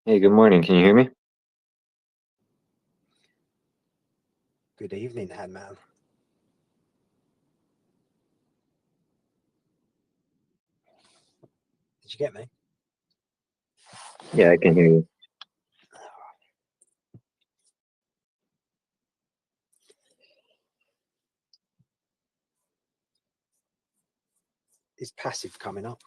Hey, good morning. Can you hear me? Good evening, Headman. Did you get me? Yeah, I can hear you. Is passive coming up?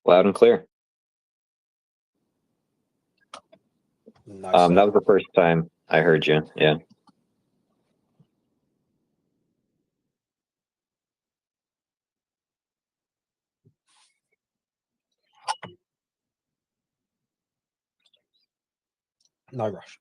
Loud and clear. No, That sir. was the first time I heard you. Yeah. No rush.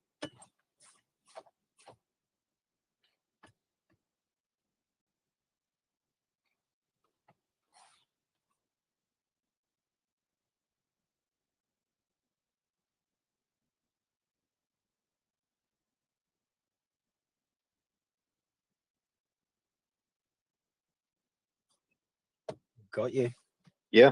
Got you. Yeah.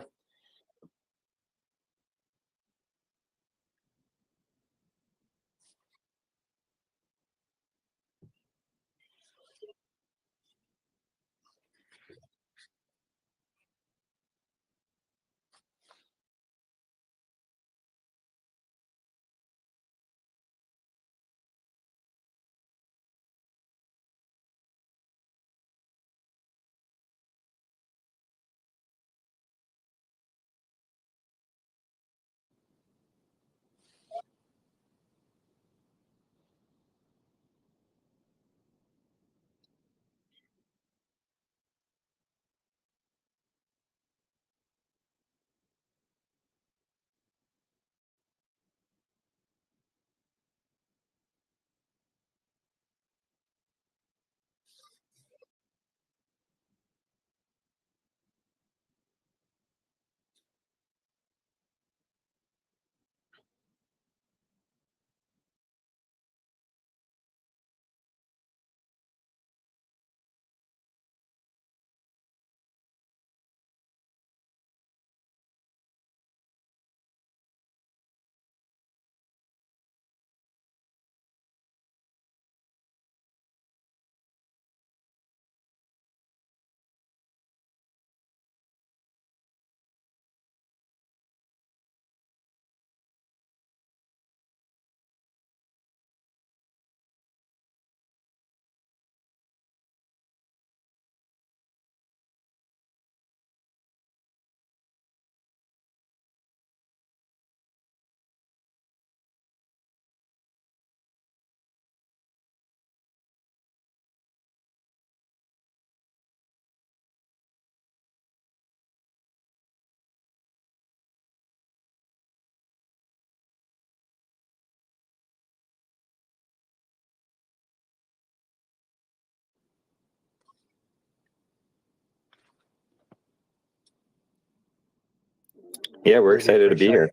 Yeah, we're Really excited to be here.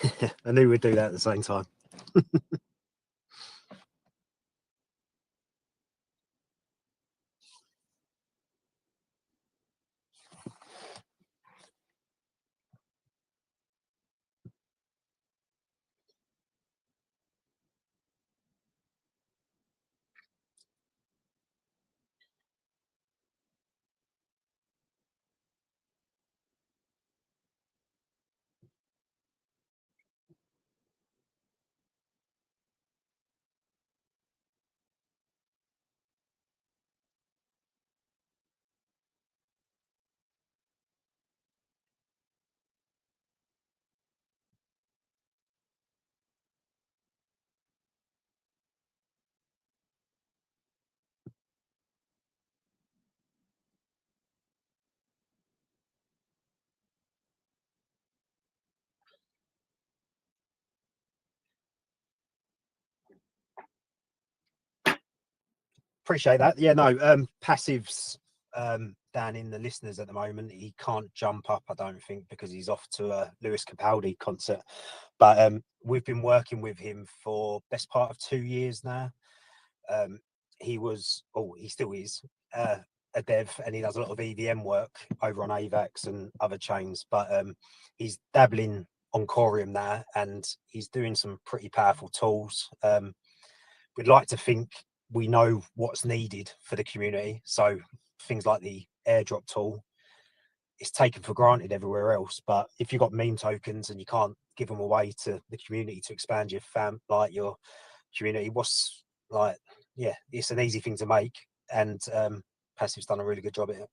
appreciate it. I knew we'd do that at the same time. Appreciate that. Yeah, no, passives down in the listeners at the moment. He can't jump up, I don't think, because he's off to a Lewis Capaldi concert. But we've been working with him for best part of 2 years now. He still is a dev, and he does a lot of EVM work over on AVAX and other chains. But he's dabbling on Corium now, and he's doing some pretty powerful tools. We'd like to think we know what's needed for the community. So things like the airdrop tool, it's taken for granted everywhere else. But if you've got meme tokens and you can't give them away to the community to expand your your community, it's an easy thing to make. And Passive's done a really good job at it.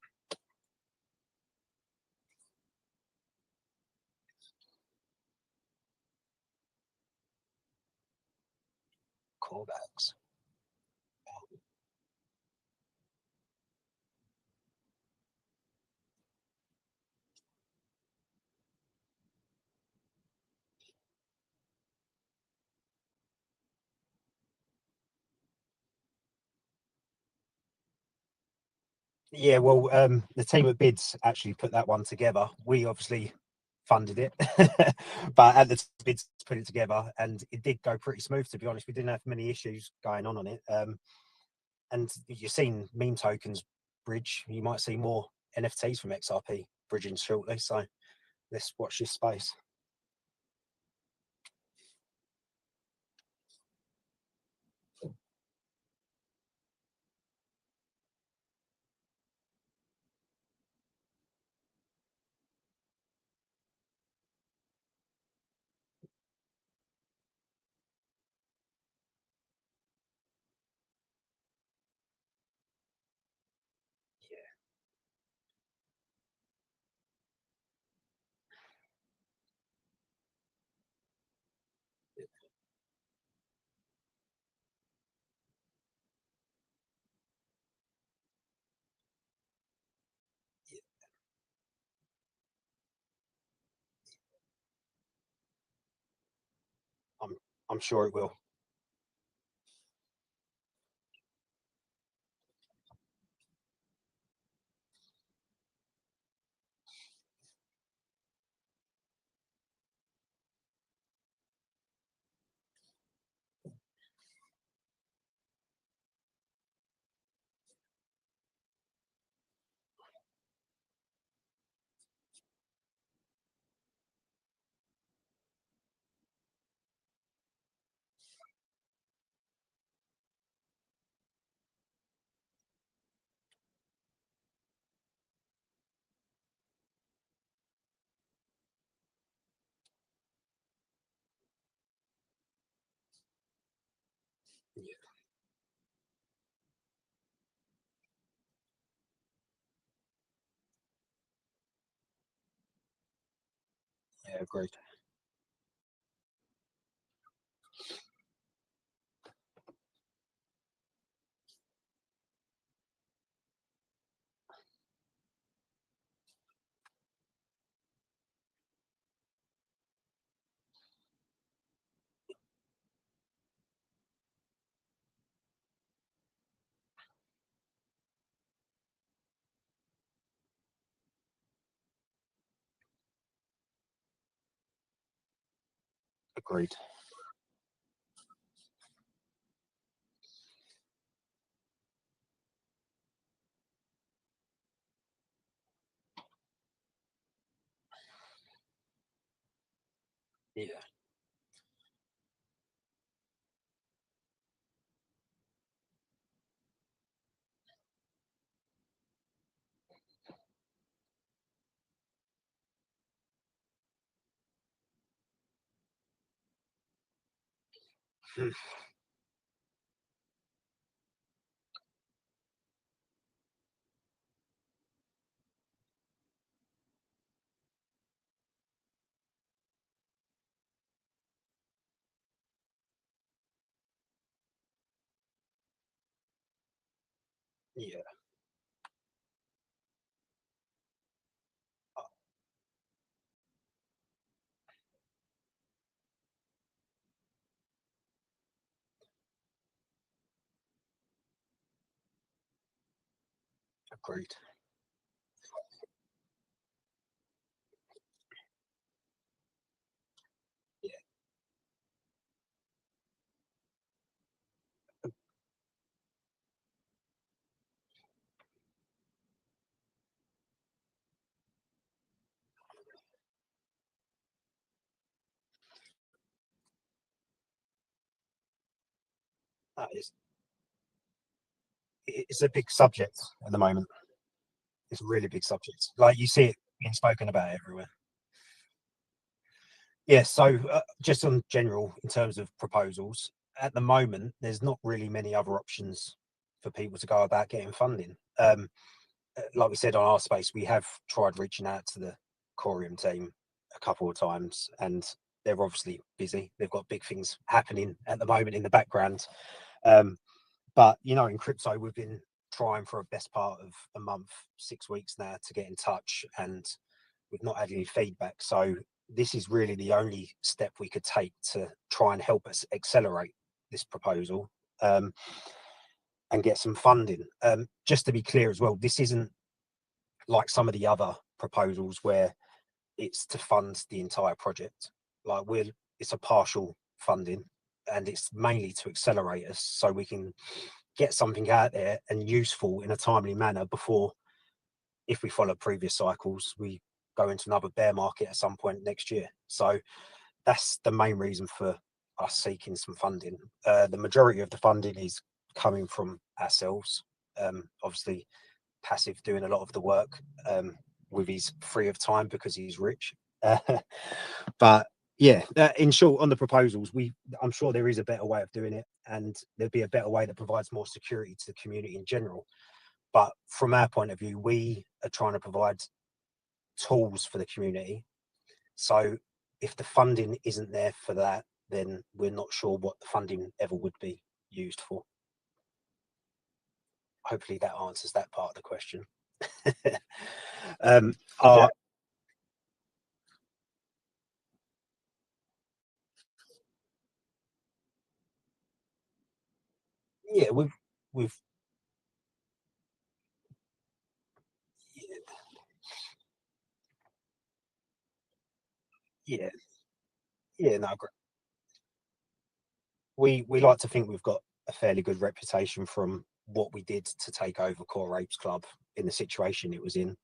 Callbacks. Yeah, well, the team at Bids actually put that one together. We obviously funded it, but at the Bids put it together, and it did go pretty smooth. To be honest, we didn't have many issues going on it. And you've seen meme tokens bridge. You might see more NFTs from XRP bridging shortly. So let's watch this space. I'm sure it will. Yeah, agreed. Agreed. Yeah. Yeah. Agreed. it's a big subject at the moment. It's a really big subject. Like, you see it being spoken about everywhere. Yeah, so just on general, in terms of proposals, at the moment, there's not really many other options for people to go about getting funding. Like we said on our space, we have tried reaching out to the Corium team a couple of times, and they're obviously busy. They've got big things happening at the moment in the background. But, you know, in crypto, we've been trying for a best part of a month, 6 weeks now, to get in touch, and we've not had any feedback. So this is really the only step we could take to try and help us accelerate this proposal, and get some funding. Just to be clear as well, this isn't like some of the other proposals where it's to fund the entire project. Like, it's a partial funding, and it's mainly to accelerate us so we can get something out there and useful in a timely manner before, if we follow previous cycles, we go into another bear market at some point next year. So that's the main reason for us seeking some funding. The majority of the funding is coming from ourselves. Obviously, Passive doing a lot of the work with his free of time because he's rich. But yeah, in short, on the proposals, I'm sure there is a better way of doing it, and there'll be a better way that provides more security to the community in general. But from our point of view, we are trying to provide tools for the community. So if the funding isn't there for that, then we're not sure what the funding ever would be used for. Hopefully that answers that part of the question. Yeah, we've yeah, yeah, no, we like to think we've got a fairly good reputation from what we did to take over Core Apes Club in the situation it was in,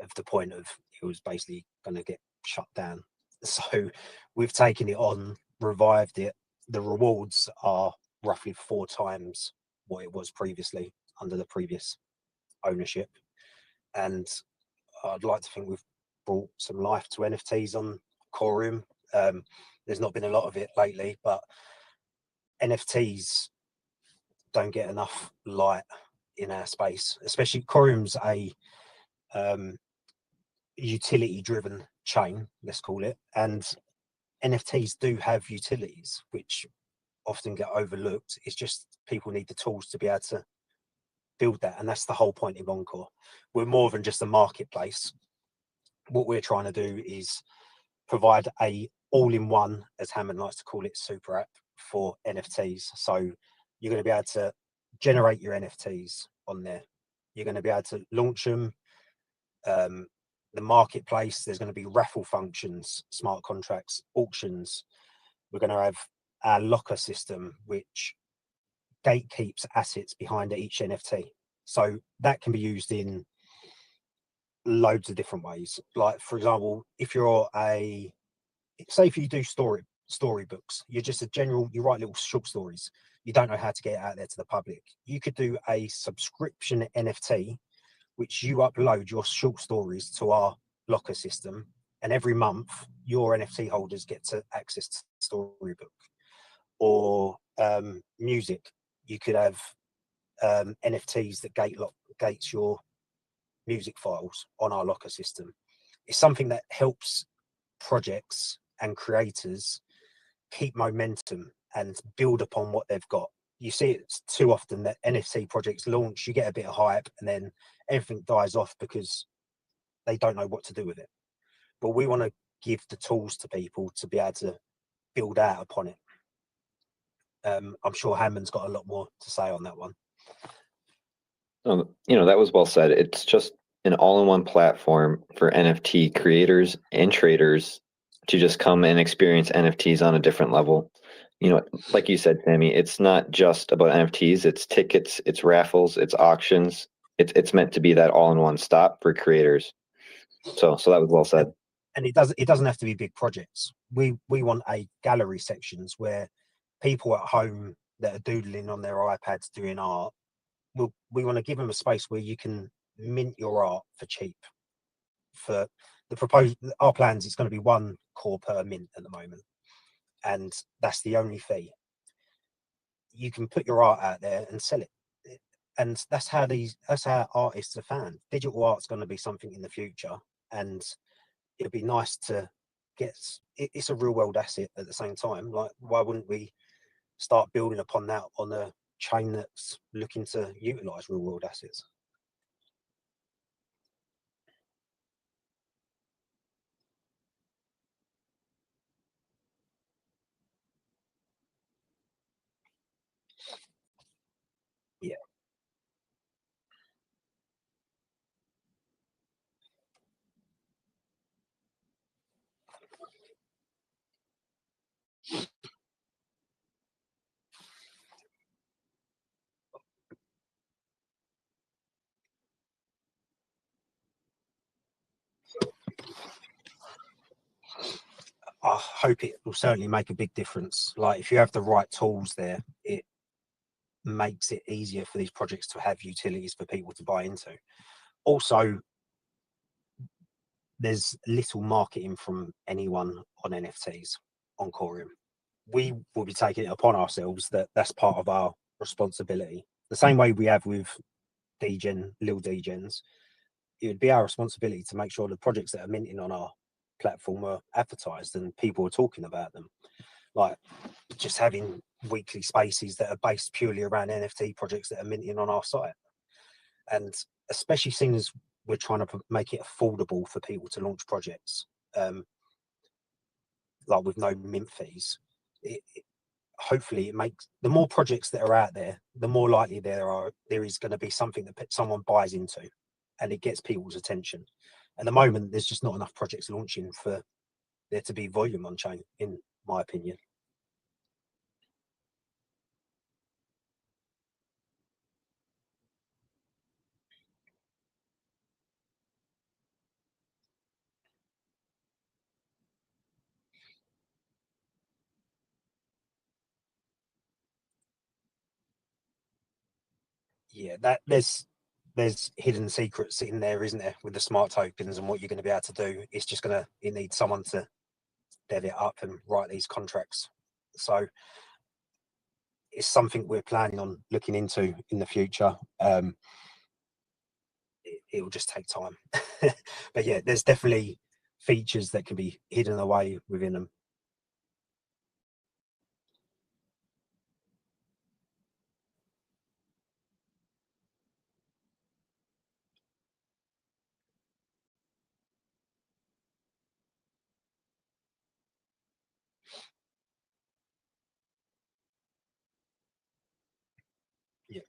of the point of it was basically going to get shut down. So we've taken it on, revived it. The rewards are roughly 4 times what it was previously under the previous ownership. And I'd like to think we've brought some life to NFTs on Corium. There's not been a lot of it lately, but NFTs don't get enough light in our space, especially Corium's a utility-driven chain, let's call it, and NFTs do have utilities which often get overlooked. It's just people need the tools to be able to build that, and that's the whole point of enCORE. We're more than just a marketplace. What we're trying to do is provide a all-in-one, as Hammond likes to call it, super app for NFTs. So you're going to be able to generate your NFTs on there. You're going to be able to launch them. The marketplace, there's going to be raffle functions, smart contracts, auctions. We're going to have our locker system, which gatekeeps assets behind each NFT. So that can be used in loads of different ways. Like, for example, if you're say if you do storybooks, you're just you write little short stories. You don't know how to get it out there to the public. You could do a subscription NFT, which you upload your short stories to our locker system, and every month your NFT holders get to access the storybook. Or music, you could have NFTs that gates your music files on our locker system. It's something that helps projects and creators keep momentum and build upon what they've got. You see it too often that NFT projects launch, you get a bit of hype, and then everything dies off because they don't know what to do with it. But we want to give the tools to people to be able to build out upon it. I'm sure Hammond's got a lot more to say on that one. That was well said. It's just an all-in-one platform for NFT creators and traders to just come and experience NFTs on a different level. Like you said, Sammy, it's not just about NFTs. It's tickets, it's raffles, it's auctions. It's meant to be that all-in-one stop for creators. So that was well said. And it doesn't have to be big projects. We want a gallery sections where people at home that are doodling on their iPads doing art, we want to give them a space where you can mint your art for cheap. For our plans, it's going to be $1 per mint at the moment, and that's the only fee. You can put your art out there and sell it, and that's how artists are found. Digital art's going to be something in the future, and it'd be nice to get. It's a real world asset at the same time. Like, why wouldn't we start building upon that on a chain that's looking to utilize real world assets? Yeah. I hope it will certainly make a big difference. Like, if you have the right tools there, it makes it easier for these projects to have utilities for people to buy into. Also, there's little marketing from anyone on NFTs on enCORE. We will be taking it upon ourselves that's part of our responsibility. The same way we have with Degen, Lil Degens, it would be our responsibility to make sure the projects that are minting on our platform are advertised and people are talking about them. Like, just having weekly spaces that are based purely around NFT projects that are minting on our site. And especially seeing as we're trying to make it affordable for people to launch projects, like with no mint fees, hopefully it makes the more projects that are out there, the more likely there is going to be something that someone buys into, and it gets people's attention. At the moment, there's just not enough projects launching for there to be volume on chain, in my opinion. Yeah, that there's hidden secrets in there, isn't there, with the smart tokens and what you're going to be able to do. It's just it needs someone to dev it up and write these contracts. So it's something we're planning on looking into in the future. It will just take time. But yeah, there's definitely features that can be hidden away within them. Yeah.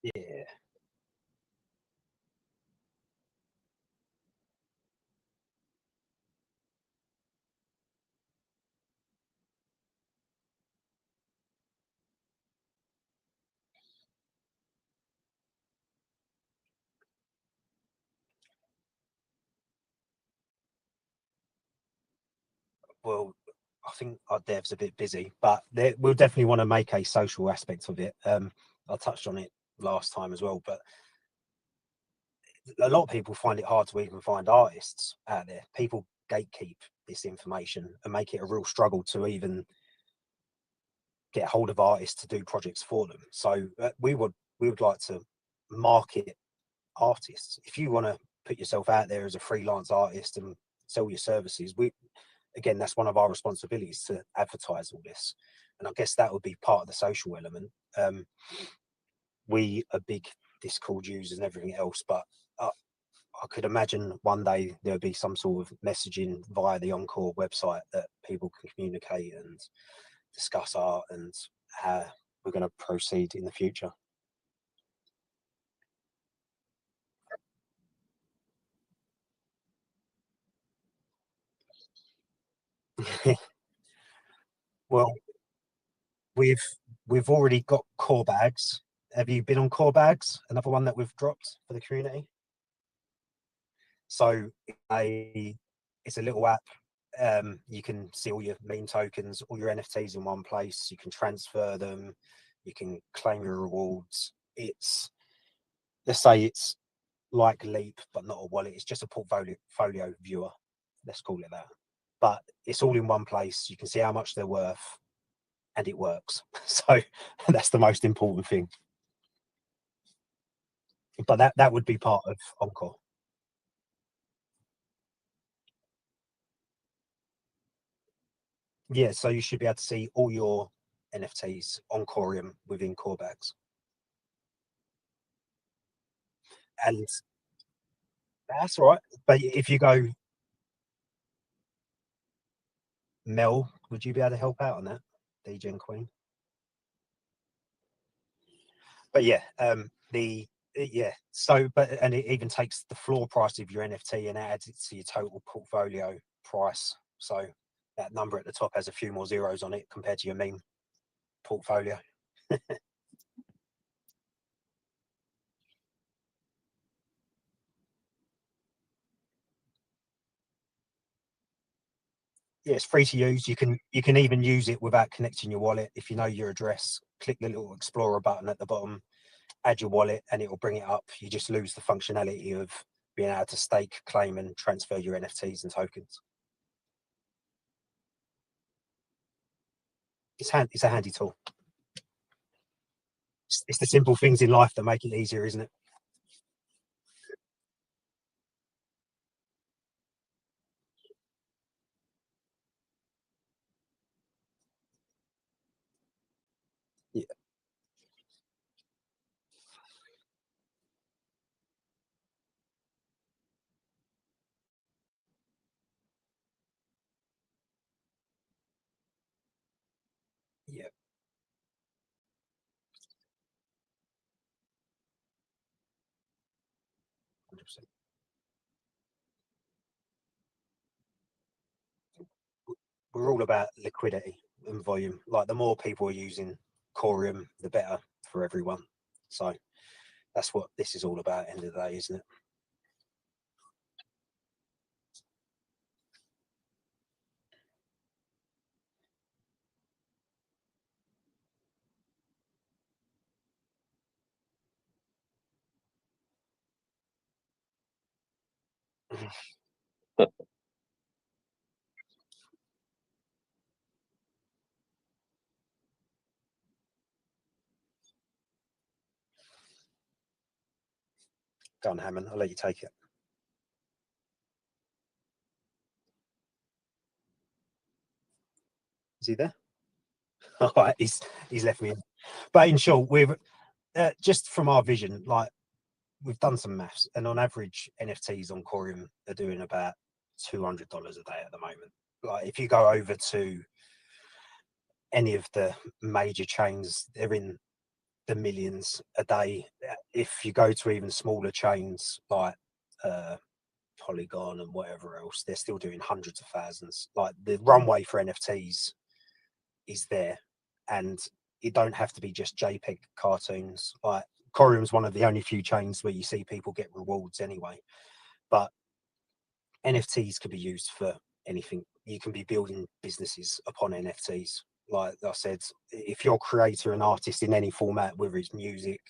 Yeah. Well, I think our dev's a bit busy, but we'll definitely want to make a social aspect of it. I touched on it last time as well, but a lot of people find it hard to even find artists out there. People gatekeep this information and make it a real struggle to even get hold of artists to do projects for them. So we would like to market artists. If you want to put yourself out there as a freelance artist and sell your services, again, that's one of our responsibilities to advertise all this. And I guess that would be part of the social element. We are big Discord users and everything else, but I could imagine one day there'll be some sort of messaging via the enCORE website that people can communicate and discuss art and how we're going to proceed in the future. Well, we've already got core bags. Have you been on core bags? Another one that we've dropped for the community. So it's a little app. You can see all your meme tokens, all your NFTs in one place. You can transfer them. You can claim your rewards. Let's say it's like Leap, but not a wallet. It's just a portfolio viewer. Let's call it that. But it's all in one place. You can see how much they're worth, and it works. So that's the most important thing. But that would be part of enCORE. Yeah, so you should be able to see all your NFTs on Corium within core bags. And that's all right. But if you go, Mel, would you be able to help out on that? Degen Queen. But yeah, so and it even takes the floor price of your NFT and adds it to your total portfolio price. So that number at the top has a few more zeros on it compared to your meme portfolio. Yeah, it's free to use. You can even use it without connecting your wallet. If you know your address, click the little Explorer button at the bottom, add your wallet, and it will bring it up. You just lose the functionality of being able to stake, claim, and transfer your NFTs and tokens. It's a handy tool. It's the simple things in life that make it easier, isn't it? Yeah, yeah, 100%. We're all about liquidity and volume. Like the more people are using Corium, the better for everyone. So that's what this is all about. End of the day, isn't it? Go on, Hammond. I'll let you take it. Is he there? All right, he's left me in. But in short, we've just from our vision, like we've done some maths, and on average, NFTs on Corium are doing about $200 a day at the moment. Like if you go over to any of the major chains, they're in the millions a day. If you go to even smaller chains like Polygon and whatever else, they're still doing hundreds of thousands. Like the runway for NFTs is there, and it don't have to be just JPEG cartoons. Like Corium's one of the only few chains where you see people get rewards anyway, but NFTs could be used for anything. You can be building businesses upon NFTs. Like I said, if you're a creator and artist in any format, whether it's music,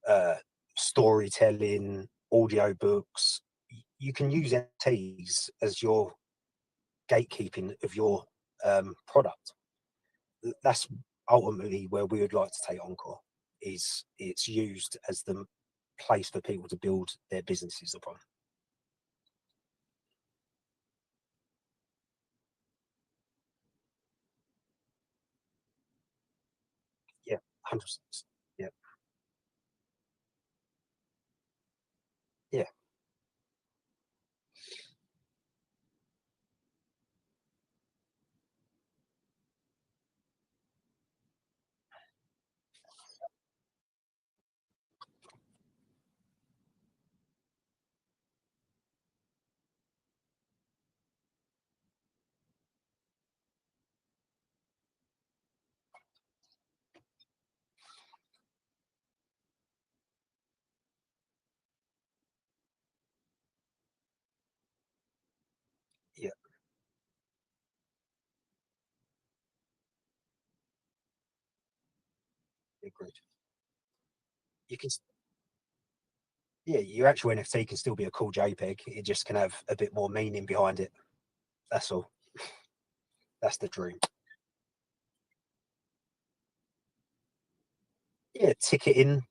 uh, storytelling, audio books, you can use NFTs as your gatekeeping of your product. That's ultimately where we would like to take enCORE. Is it's used as the place for people to build their businesses upon. Yeah, 100%. Yeah, yeah. Agreed. You can, yeah, your actual NFT can still be a cool JPEG. It just can have a bit more meaning behind it. That's all. That's the dream. Yeah, ticketing.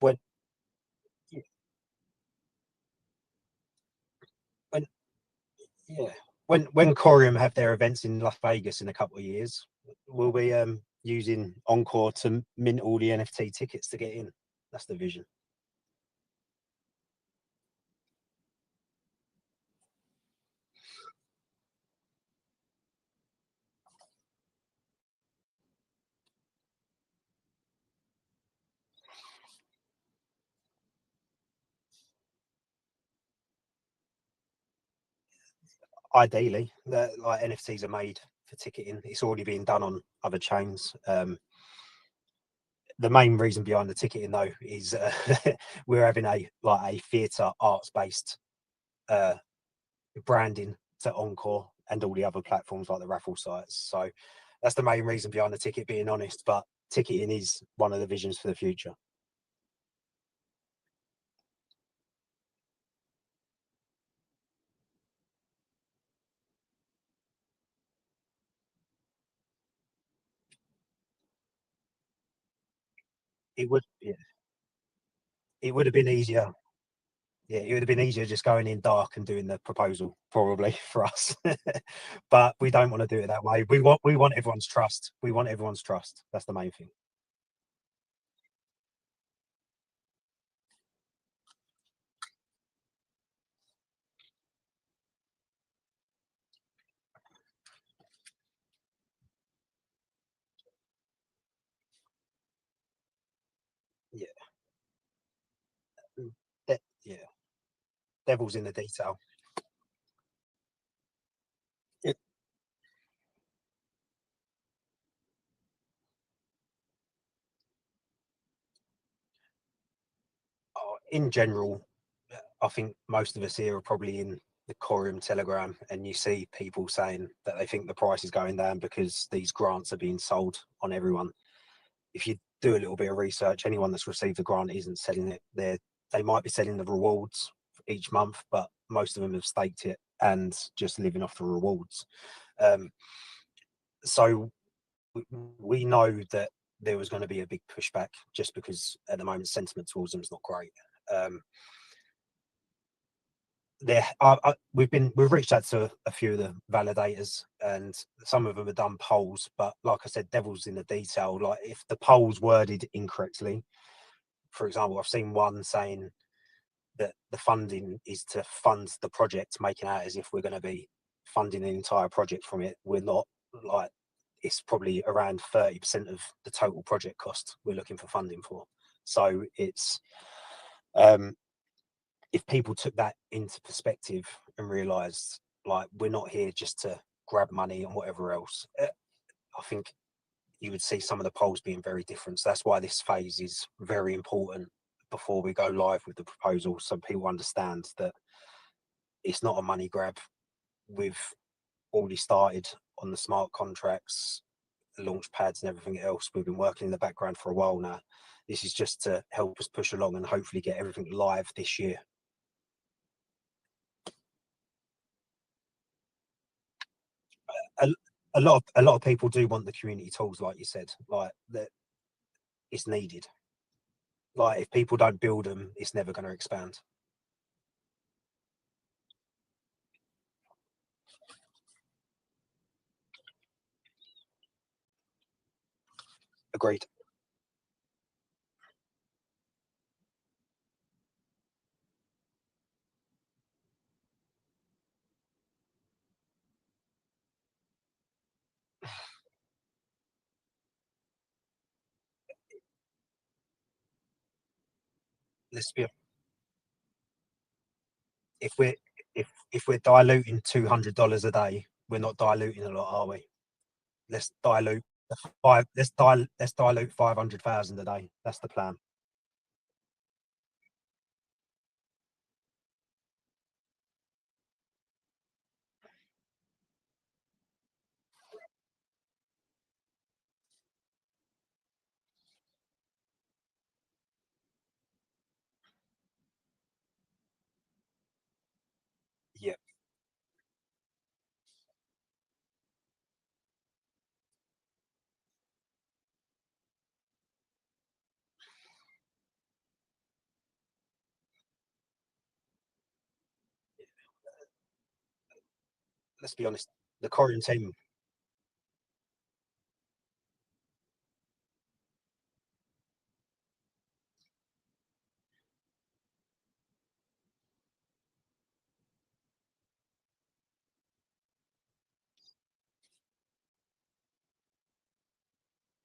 When, when, yeah, when Corium have their events in Las Vegas in a couple of years, we'll be using enCORE to mint all the NFT tickets to get in. That's the vision. Ideally, like NFTs are made for ticketing. It's already being done on other chains. The main reason behind the ticketing though is we're having a theatre arts based branding to enCORE and all the other platforms like the raffle sites. So that's the main reason behind the ticket, being honest. But ticketing is one of the visions for the future. It would, yeah, it would have been easier. Yeah, it would have been easier just going in dark and doing the proposal, probably for us. But we don't want to do it that way. We want everyone's trust. We want everyone's trust. That's the main thing. Yeah. Yeah. Devil's in the detail. It, in general, I think most of us here are probably in the Corium Telegram, and you see people saying that they think the price is going down because these grants are being sold on everyone. If you do a little bit of research, anyone that's received a grant isn't selling it. They might be selling the rewards each month, but most of them have staked it and just living off the rewards. Um, so we know that there was going to be a big pushback just because at the moment sentiment towards them is not great. Um, we've reached out to a few of the validators, and some of them have done polls, but like I said, devil's in the detail. Like if the polls worded incorrectly, for example, I've seen one saying that the funding is to fund the project, making out as if we're going to be funding the entire project from it. We're not. Like it's probably around 30% of the total project cost we're looking for funding for. So it's if people took that into perspective and realized like we're not here just to grab money and whatever else, I think you would see some of the polls being very different. So that's why this phase is very important before we go live with the proposal, so people understand that it's not a money grab. We've already started on the smart contracts, the launch pads and everything else. We've been working in the background for a while now. This is just to help us push along and hopefully get everything live this year. A, a lot of people do want the community tools, like you said, like that. It's needed. Like if people don't build them, it's never going to expand. Agreed. Let's be if we're if we're diluting $200 a day, we're not diluting a lot, are we? Let's dilute the five. Let's dilute 500,000 a day. That's the plan. let's be honest, the Corium team.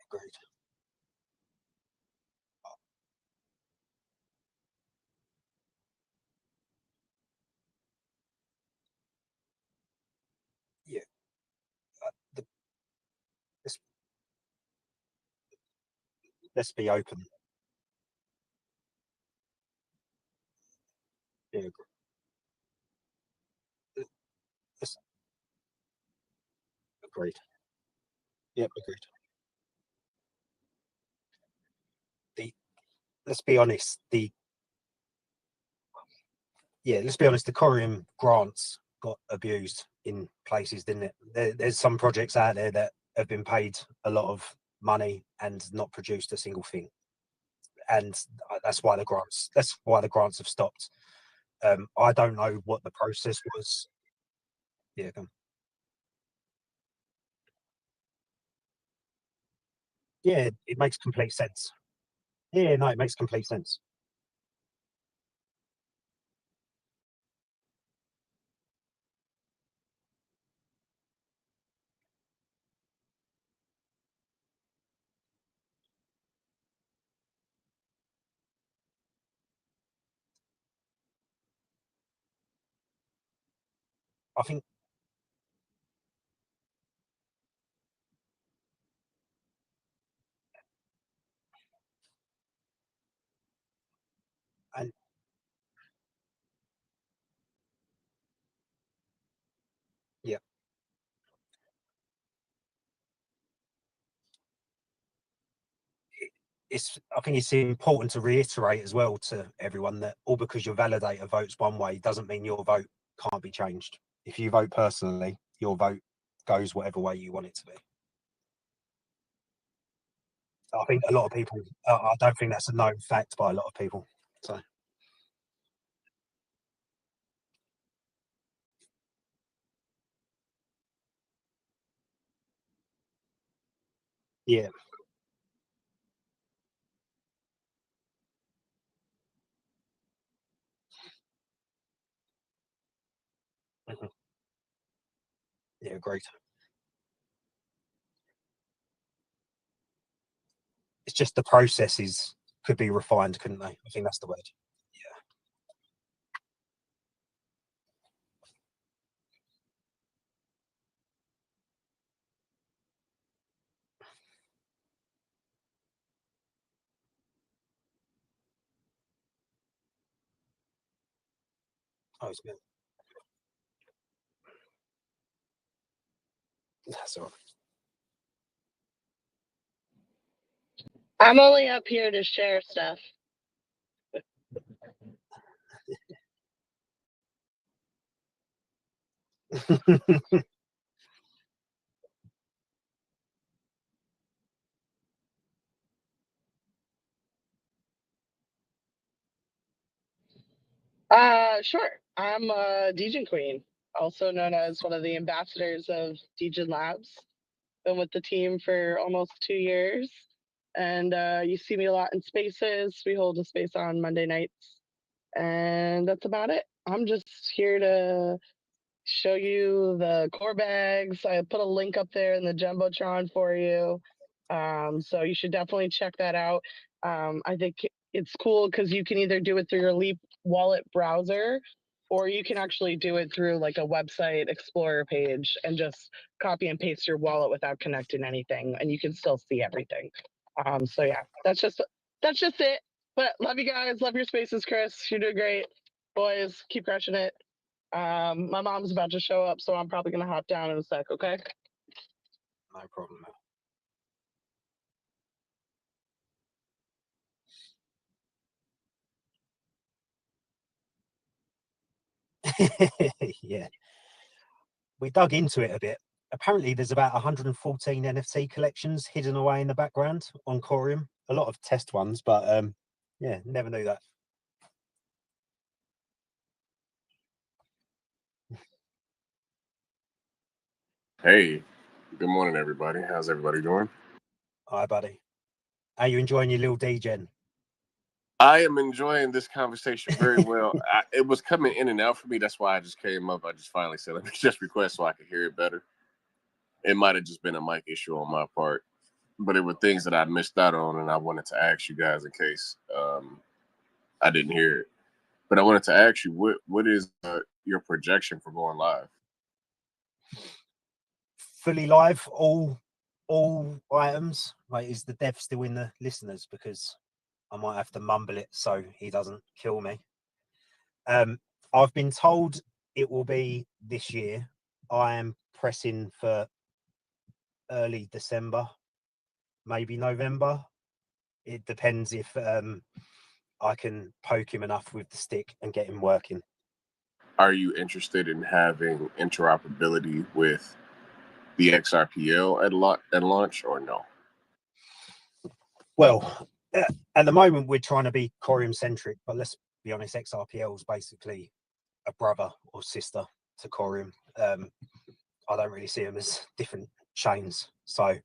Agreed. Yeah. The, let's, let's be open. Yeah. Let's, agreed. Yep. Agreed. The let's be honest. Let's be honest. The Corium grants got abused in places, didn't it? There's some projects out there that have been paid a lot of money and not produced a single thing, and that's why the grants have stopped. I don't know what the process was. Yeah. Yeah, it makes complete sense. Yeah, no, it makes complete sense. I think, and yeah, I think it's important to reiterate as well to everyone that all because your validator votes one way doesn't mean your vote can't be changed. If you vote personally, your vote goes whatever way you want it to be. I think a lot of people, I don't think that's a known fact by a lot of people. So yeah, mhm, yeah, great. It's just the processes could be refined, couldn't they? I think that's the word. Yeah. Oh, it's good. That's all I'm only up here to share stuff. right. Sure. I'm Degen Queen, also known as one of the ambassadors of Degen Labs. Been with the team for almost 2 years, and you see me a lot in spaces. We hold a space on Monday nights, and that's about it. I'm just here to show you the core bags. I put a link up there in the jumbotron for you. So you should definitely check that out. I think it's cool because you can either do it through your Leap wallet browser, or you can actually do it through like a website explorer page and just copy and paste your wallet without connecting anything, and you can still see everything. So yeah, that's just it. But love you guys, love your spaces, Chris. You're doing great, boys. Keep crushing it. My mom's about to show up, so I'm probably gonna hop down in a sec, okay? No problem. Yeah, we dug into it a bit. Apparently, there's about 114 NFT collections hidden away in the background on Corium. A lot of test ones, but yeah, never knew that. Hey, good morning, everybody. How's everybody doing? Hi, buddy. How you enjoying your little Degen? I am enjoying this conversation very well. It was coming in and out for me. That's why I just came up. I just finally said, let me just request so I could hear it better. It might have just been a mic issue on my part, but it were things that I missed out on, and I wanted to ask you guys in case I didn't hear it. But I wanted to ask you, what is your projection for going live? Fully live, all items. Wait, is the dev still in the listeners? Because I might have to mumble it so he doesn't kill me. I've been told it will be this year. I am pressing for early December, maybe November. It depends if I can poke him enough with the stick and get him working. Are you interested in having interoperability with the XRPL at launch, or no? Well, at the moment we're trying to be Corium centric, but let's be honest, XRPL is basically a brother or sister to Corium. I don't really see them as different chains. So,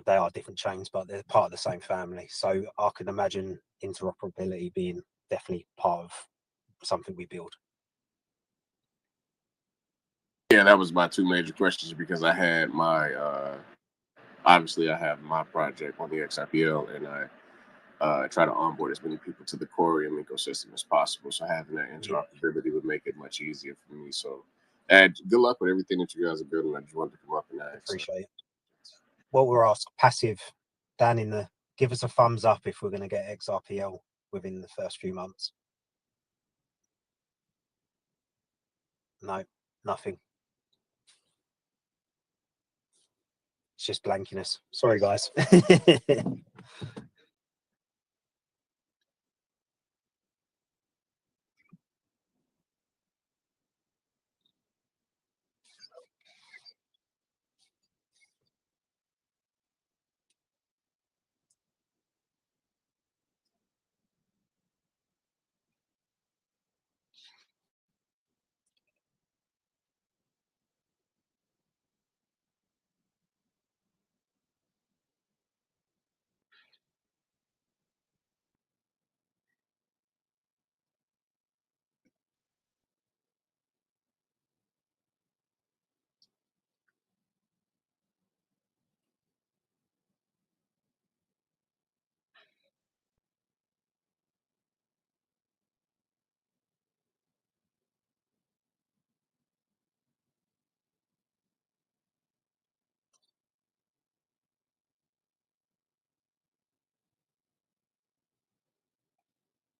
they are different chains, but they're part of the same family. So I can imagine interoperability being definitely part of something we build. Yeah, that was my two major questions because I had my obviously I have my project on the XRPL, and I try to onboard as many people to the Corium ecosystem as possible. So having that interoperability would make it much easier for me. So, and good luck with everything that you guys are building. I just wanted to come up and ask. Appreciate it. What we're asked, passive, Dan, give us a thumbs up if we're going to get XRPL within the first few months. No, nothing. It's just blankiness. Sorry, guys.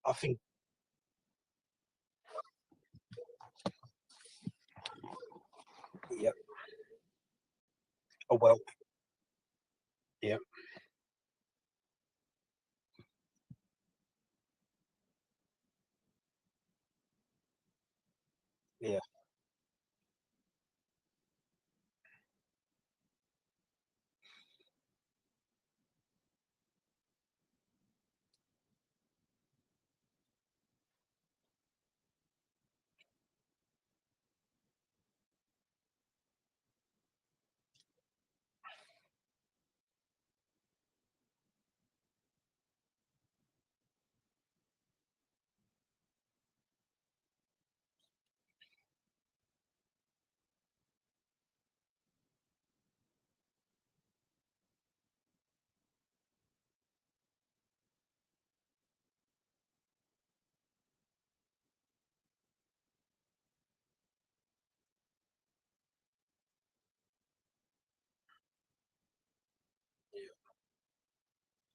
I think. Yep. Oh well. Yep. Yeah.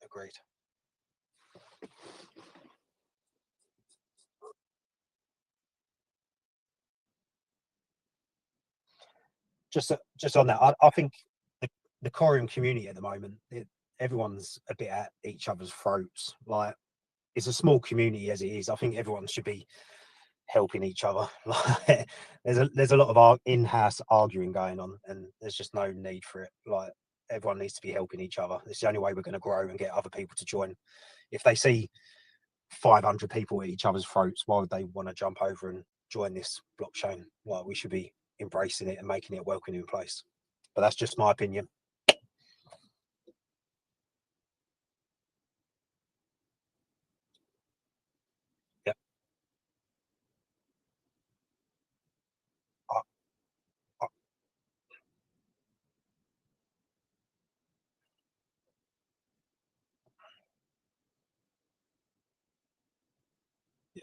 Agreed. Just on that, I think the Corium community at the moment, everyone's a bit at each other's throats. Like, it's a small community as it is. I think everyone should be helping each other. Like, there's a lot of in-house arguing going on, and there's just no need for it. Like, everyone needs to be helping each other. It's the only way we're going to grow and get other people to join. If they see 500 people at each other's throats, why would they want to jump over and join this blockchain? Like, we should be embracing it and making it a welcoming place. But that's just my opinion. Yeah. I, I, yeah.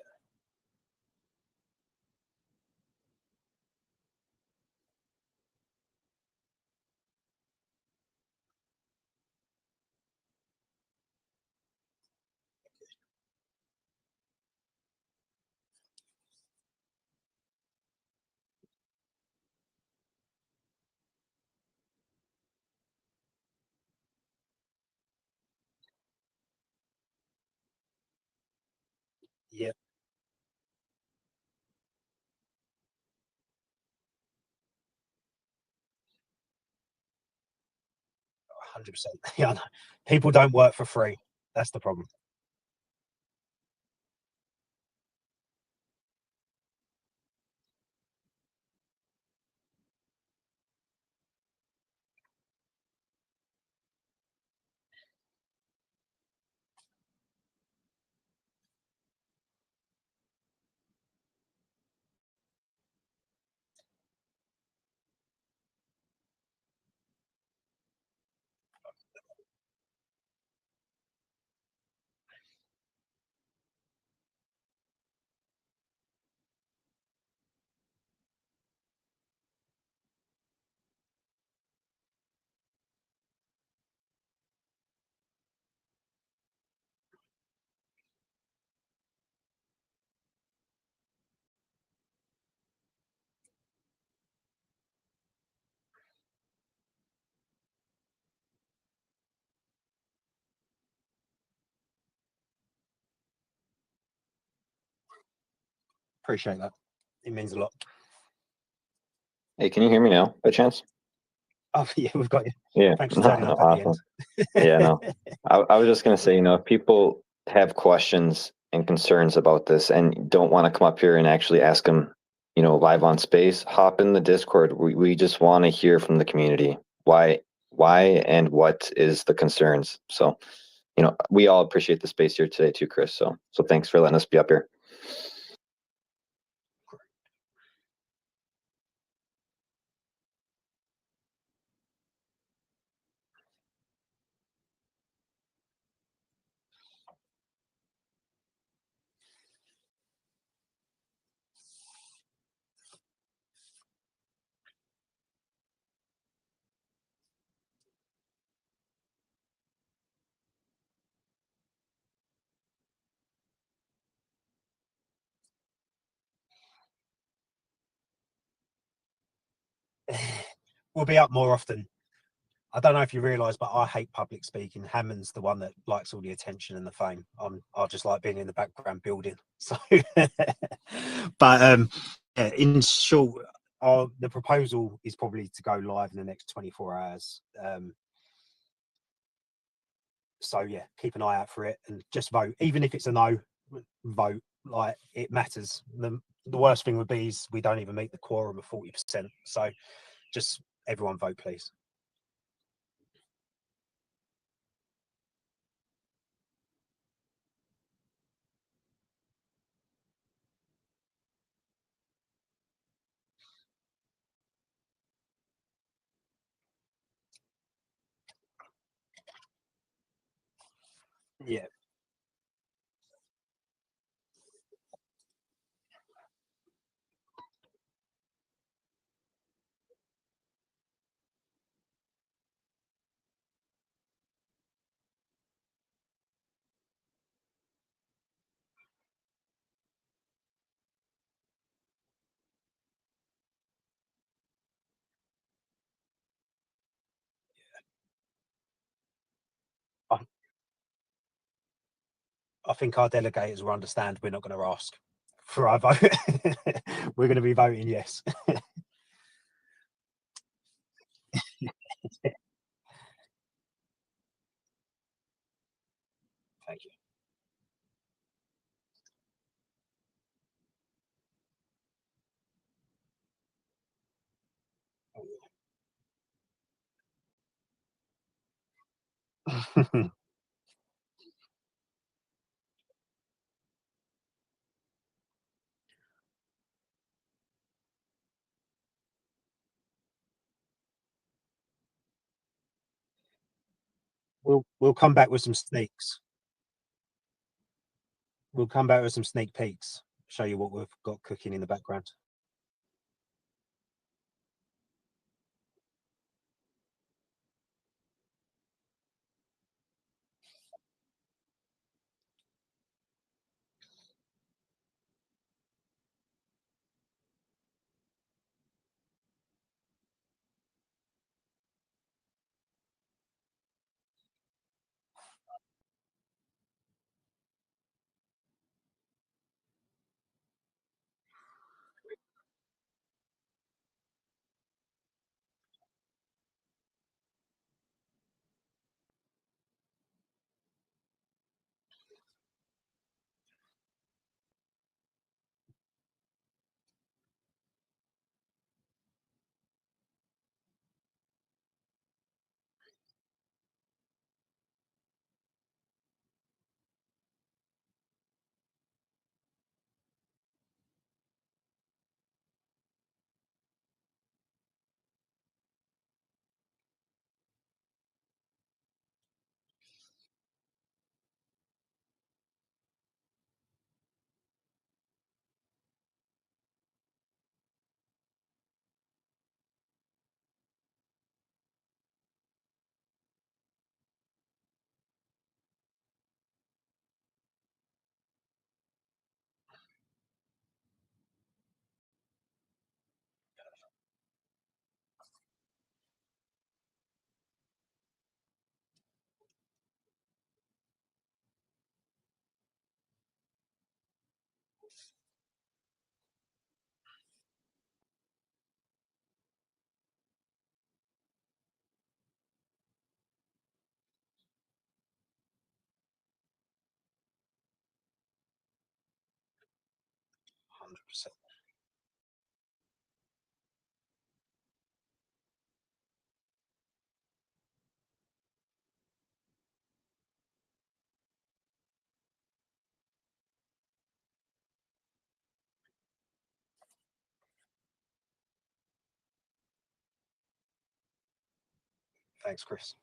Yeah. 100%. Yeah, I know. People don't work for free. That's the problem. Appreciate that. It means a lot. Hey, can you hear me now by chance? Oh, yeah, we've got you. Yeah. Thanks for turning up at Awesome. the end. Yeah, no. I was just going to say, if people have questions and concerns about this and don't want to come up here and actually ask them, live on space, hop in the Discord. We just want to hear from the community. Why and what is the concerns? So, we all appreciate the space here today too, Chris. So thanks for letting us be up here. We'll be up more often. I don't know if you realise, but I hate public speaking. Hammond's the one that likes all the attention and the fame. I just like being in the background building. So, but yeah, in short, the proposal is probably to go live in the next 24 hours. So yeah, keep an eye out for it and just vote. Even if it's a no, vote. Like, it matters. The worst thing would be is we don't even meet the quorum of 40%. So just everyone vote, please. Yeah. I think our delegators will understand we're not going to ask for our vote. We're going to be voting yes. Thank you. We'll come back with some sneaks. We'll come back with some sneak peeks. Show you what we've got cooking in the background. %. Thanks, Chris.